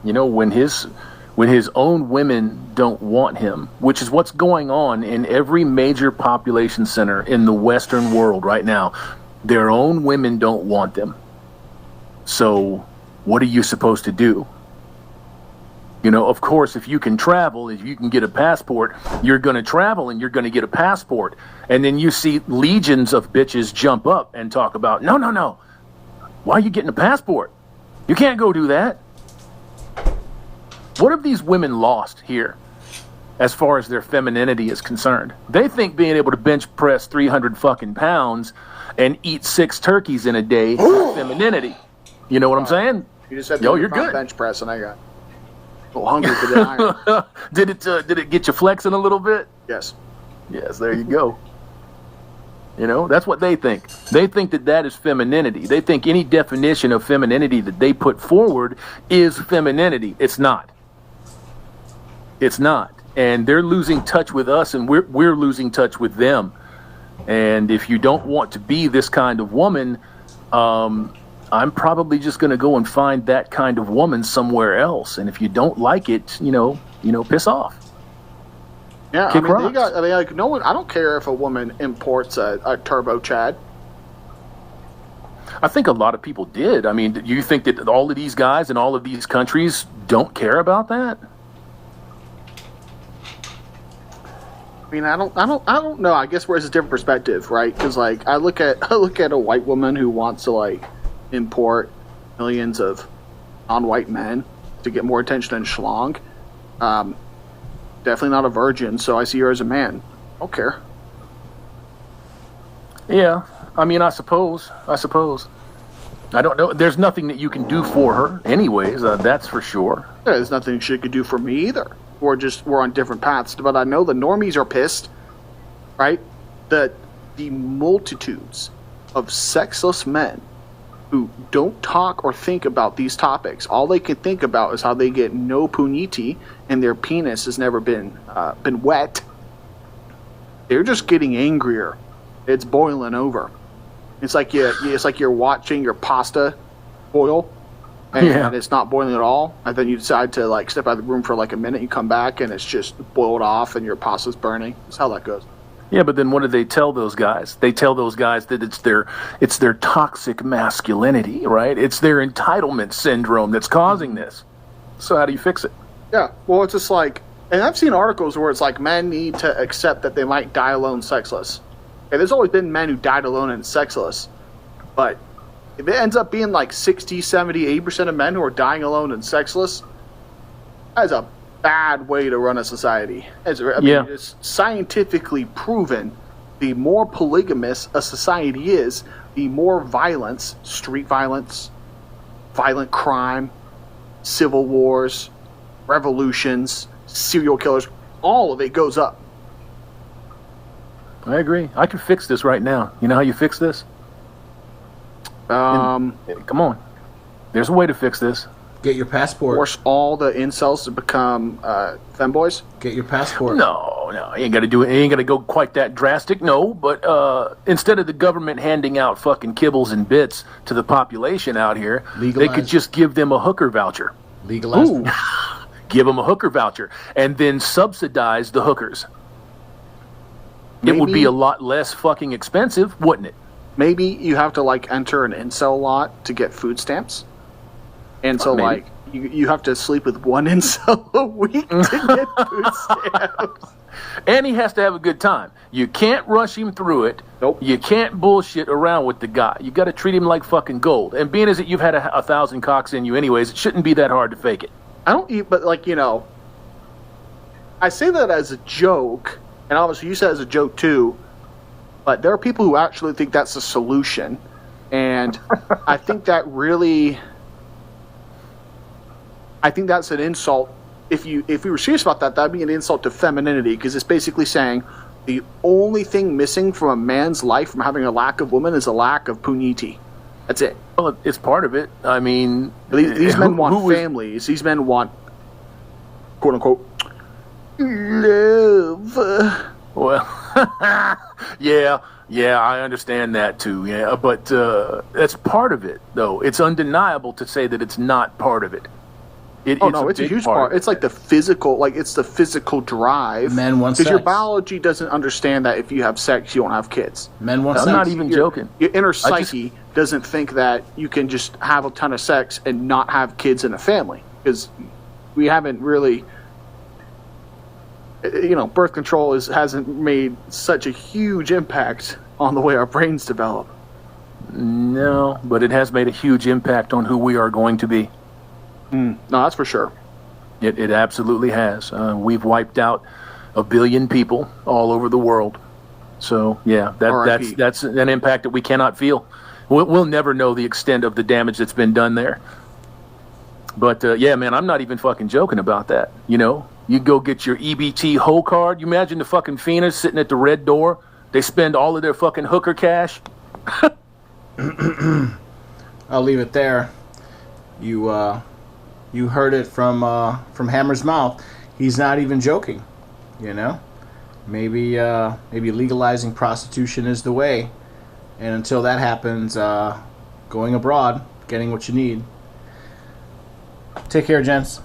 You know, when his own women don't want him, which is what's going on in every major population center in the Western world right now. Their own women don't want them. So what are you supposed to do? You know, of course, if you can travel, if you can get a passport, you're going to travel and you're going to get a passport. And then you see legions of bitches jump up and talk about, no. Why are you getting a passport? You can't go do that. What have these women lost here as far as their femininity is concerned? They think being able to bench press 300 fucking pounds and eat 6 turkeys in a day is femininity. You know what I'm saying? You just said you're good. Bench press, and I got a little hungry for the iron. Did it get you flexing a little bit? Yes. Yes, there you go. You know, that's what they think. They think that is femininity. They think any definition of femininity that they put forward is femininity. It's not. It's not. And they're losing touch with us, and we're losing touch with them. And if you don't want to be this kind of woman, I'm probably just going to go and find that kind of woman somewhere else. And if you don't like it, you know, piss off. Yeah, I mean, no one. I don't care if a woman imports a turbo Chad. I think a lot of people did. I mean, do you think that all of these guys in all of these countries don't care about that? I mean, I don't know. I guess where's a different perspective, right? Because like I look at a white woman who wants to like import millions of non-white men to get more attention than schlong. Definitely not a virgin, so I see her as a man. I don't care. Yeah, I mean, I suppose. I don't know. There's nothing that you can do for her anyways, that's for sure. Yeah, there's nothing she could do for me either. We're on different paths. But I know the normies are pissed, right? The multitudes of sexless men who don't talk or think about these topics. All they can think about is how they get no puniti and their penis has never been wet. They're just getting angrier. It's boiling over. It's like you're watching your pasta boil, and it's not boiling at all. And then you decide to like step out of the room for like a minute. You come back and it's just boiled off, and your pasta's burning. That's how that goes. Yeah, but then what do they tell those guys? They tell those guys that it's their toxic masculinity, right? It's their entitlement syndrome that's causing this. So how do you fix it? Yeah, well, it's just like, and I've seen articles where it's like men need to accept that they might die alone sexless. Okay, there's always been men who died alone and sexless, but if it ends up being like 60, 70, 80% of men who are dying alone and sexless, that is a bad way to run a society. It's scientifically proven the more polygamous a society is, the more violence, street violence, violent crime, civil wars, revolutions, serial killers, all of it goes up. I agree. I can fix this right now. You know how you fix this? Come on. There's a way to fix this. Get your passport. Force all the incels to become femboys? Get your passport. No, you ain't got to do it. You ain't got to go quite that drastic. No, but instead of the government handing out fucking kibbles and bits to the population out here, they could just give them a hooker voucher. Legalize. Give them a hooker voucher and then subsidize the hookers. Maybe, it would be a lot less fucking expensive, wouldn't it? Maybe you have to like enter an incel lot to get food stamps. And so, like, you have to sleep with one incel a week to get food stamps. And he has to have a good time. You can't rush him through it. Nope. You can't bullshit around with the guy. You got to treat him like fucking gold. And being as that you've had 1,000 cocks in you anyways, it shouldn't be that hard to fake it. I don't eat, but like, you know, I say that as a joke, and obviously you said it as a joke too, but there are people who actually think that's a solution. And I think that really... I think that's an insult. If we were serious about that, that'd be an insult to femininity, because it's basically saying the only thing missing from a man's life from having a lack of woman is a lack of puniti. That's it. Well, it's part of it. I mean, these men want families. These men want, quote unquote, love. Well, yeah, I understand that too. Yeah, but that's part of it, though. It's undeniable to say that it's not part of it. Oh no, it's a huge part. It's like the physical, it's the physical drive. Men want because your sex. biology doesn't understand that if you have sex, you don't have kids. Men want I'm sex. not even joking. Your inner psyche doesn't think that you can just have a ton of sex and not have kids in a family, because we haven't really, birth control hasn't made such a huge impact on the way our brains develop. No, but it has made a huge impact on who we are going to be. No, that's for sure. It absolutely has. We've wiped out 1 billion people all over the world. So yeah, that's an impact that we cannot feel. We'll never know the extent of the damage that's been done there. But yeah, man, I'm not even fucking joking about that. You go get your EBT hoe card. You imagine the fucking fiends sitting at the red door. They spend all of their fucking hooker cash. I'll leave it there. You heard it from Hammer's mouth. He's not even joking. Maybe legalizing prostitution is the way. And until that happens, going abroad, getting what you need. Take care, gents.